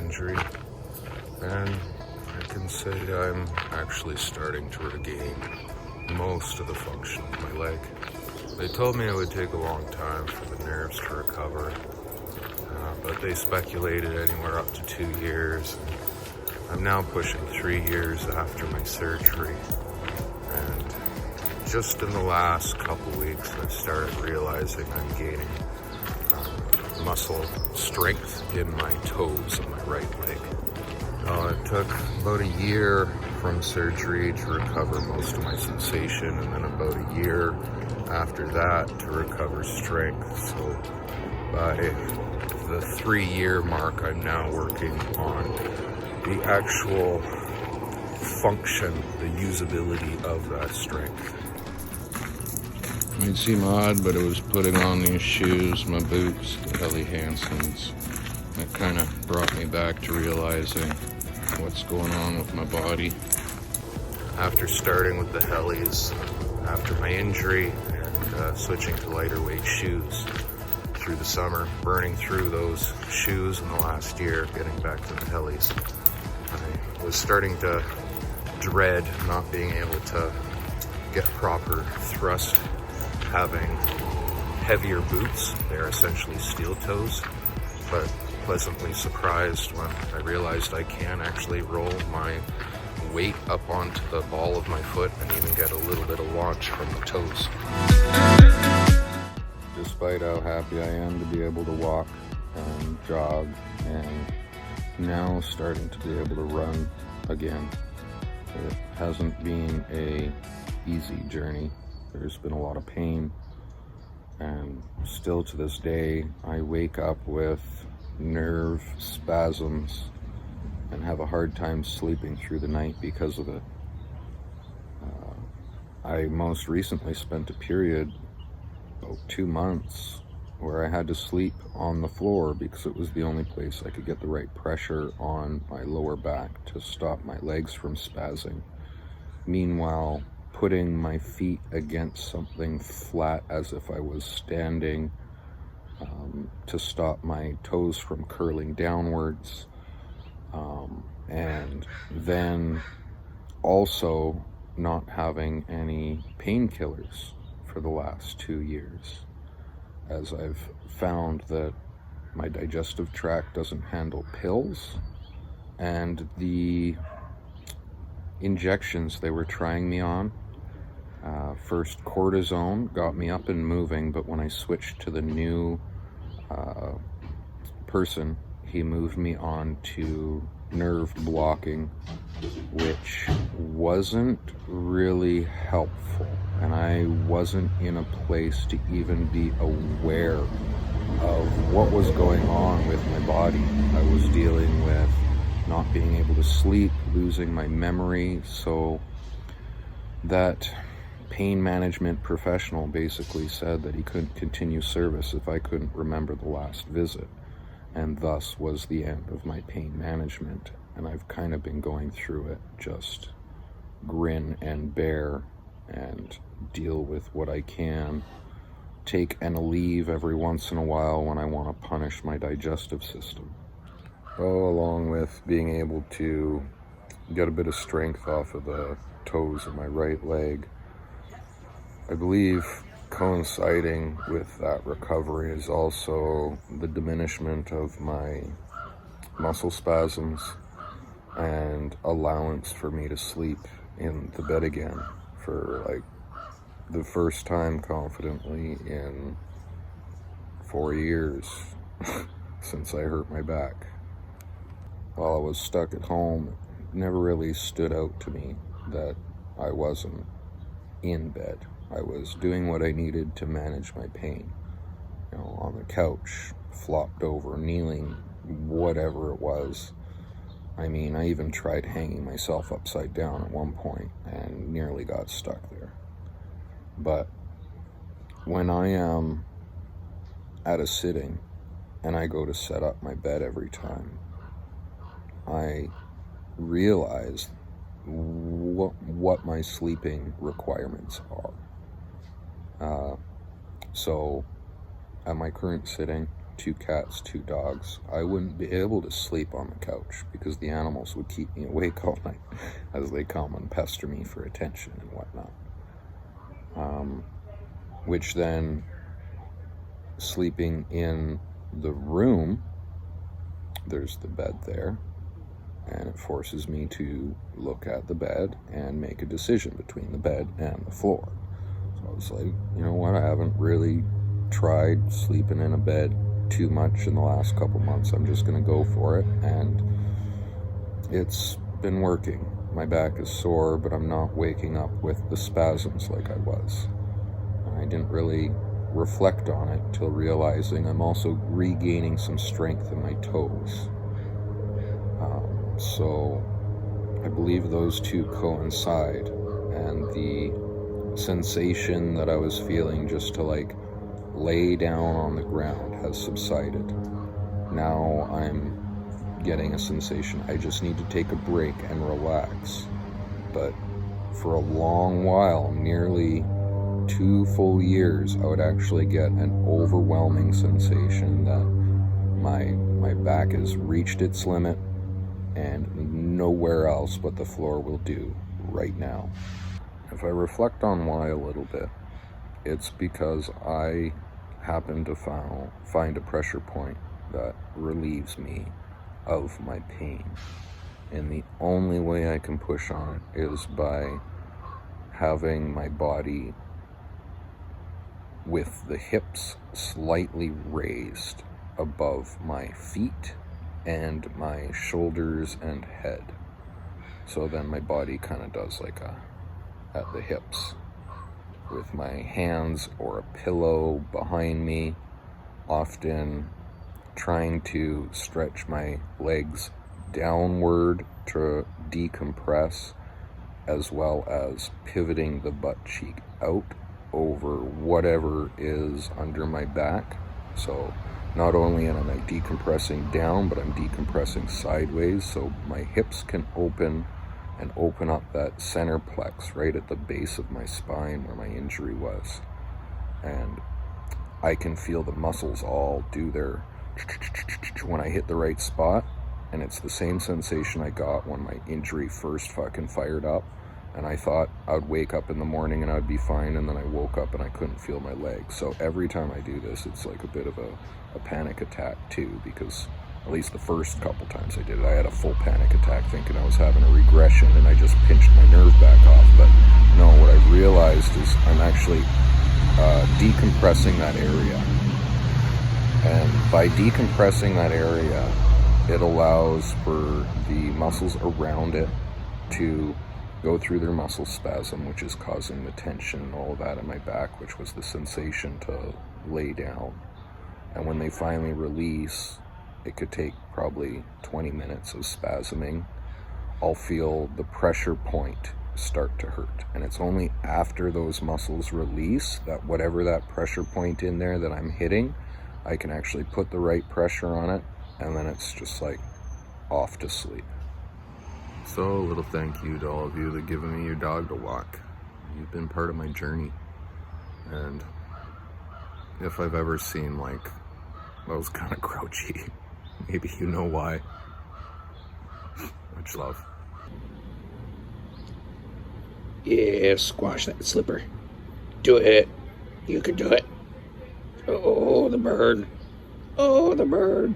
injury, and I can say I'm actually starting to regain most of the function of my leg. They told me it would take a long time for the nerves to recover, but they speculated anywhere up to 2 years. I'm now pushing 3 years after my surgery, and just in the last couple weeks I've started realizing I'm gaining muscle strength in my toes of my right leg. It took about a year from surgery to recover most of my sensation, and then about a year after that to recover strength. So by the 3-year mark, I'm now working on the actual function, the usability of that strength. It might seem odd, but it was putting on these shoes, my boots, the Helly Hansons, that kind of brought me back to realizing what's going on with my body. After starting with the Hellies, after my injury, and switching to lighter weight shoes through the summer, burning through those shoes in the last year, getting back to the Hellies, I was starting to dread not being able to get proper thrust, having heavier boots. They're essentially steel toes, but pleasantly surprised when I realized I can actually roll my weight up onto the ball of my foot and even get a little bit of launch from the toes. Despite how happy I am to be able to walk and jog, and now starting to be able to run again, it hasn't been a easy journey. There's been a lot of pain, and still to this day I wake up with nerve spasms and have a hard time sleeping through the night because of it. I most recently spent a period, about 2 months, where I had to sleep on the floor because it was the only place I could get the right pressure on my lower back to stop my legs from spazzing. Meanwhile, putting my feet against something flat as if I was standing to stop my toes from curling downwards, and then also not having any painkillers for the last 2 years, as I've found that my digestive tract doesn't handle pills, and the injections they were trying me on, first cortisone got me up and moving, but when I switched to the new person, he moved me on to nerve blocking, which wasn't really helpful, and I wasn't in a place to even be aware of what was going on with my body. I was dealing with not being able to sleep, losing my memory, so that pain management professional basically said that he couldn't continue service if I couldn't remember the last visit, and thus was the end of my pain management. And I've kind of been going through it, just grin and bear and deal with what I can, take and leave every once in a while when I want to punish my digestive system. Along with being able to get a bit of strength off of the toes of my right leg. I believe coinciding with that recovery is also the diminishment of my muscle spasms and allowance for me to sleep in the bed again for like the first time confidently in 4 years since I hurt my back. While I was stuck at home, it never really stood out to me that I wasn't in bed. I was doing what I needed to manage my pain. You know, on the couch, flopped over, kneeling, whatever it was. I mean, I even tried hanging myself upside down at one point and nearly got stuck there. But when I am at a sitting and I go to set up my bed every time, I realize what my sleeping requirements are. So at my current sitting, 2 cats, 2 dogs, I wouldn't be able to sleep on the couch because the animals would keep me awake all night as they come and pester me for attention and whatnot. Which then, sleeping in the room, there's the bed there, and it forces me to look at the bed and make a decision between the bed and the floor. So I was like, you know what, I haven't really tried sleeping in a bed too much in the last couple months. I'm just gonna go for it, and it's been working. My back is sore, but I'm not waking up with the spasms like I was. And I didn't really reflect on it till realizing I'm also regaining some strength in my toes. So I believe those two coincide, and the sensation that I was feeling just to like lay down on the ground has subsided. Now I'm getting a sensation I just need to take a break and relax. But for a long while, nearly 2 full years, I would actually get an overwhelming sensation that my back has reached its limit and nowhere else but the floor will do right now. If I reflect on why a little bit, it's because I happen to find a pressure point that relieves me of my pain. And the only way I can push on it is by having my body with the hips slightly raised above my feet and my shoulders and head. So then my body kind of does like a at the hips, with my hands or a pillow behind me, often trying to stretch my legs downward to decompress, as well as pivoting the butt cheek out over whatever is under my back. So not only am I decompressing down, but I'm decompressing sideways, so my hips can open up that center plex right at the base of my spine where my injury was. And I can feel the muscles all do their when I hit the right spot, and it's the same sensation I got when my injury first fucking fired up, and I thought I'd wake up in the morning and I'd be fine, and then I woke up and I couldn't feel my legs. So every time I do this, it's like a bit of a panic attack too, because at least the first couple times I did it, I had a full panic attack thinking I was having a regression, and I just pinched my nerve back off. But no, what I realized is I'm actually decompressing that area. And by decompressing that area, it allows for the muscles around it to go through their muscle spasm, which is causing the tension and all of that in my back, which was the sensation to lay down. And when they finally release, it could take probably 20 minutes of spasming. I'll feel the pressure point start to hurt. And it's only after those muscles release that whatever that pressure point in there that I'm hitting, I can actually put the right pressure on it, and then it's just like off to sleep. So a little thank you to all of you that have given me your dog to walk. You've been part of my journey. And if I've ever seemed like I was kind of grouchy, maybe you know why. Much love. Yeah, squash that slipper. Do it. You can do it. Oh, the bird. Oh, the bird.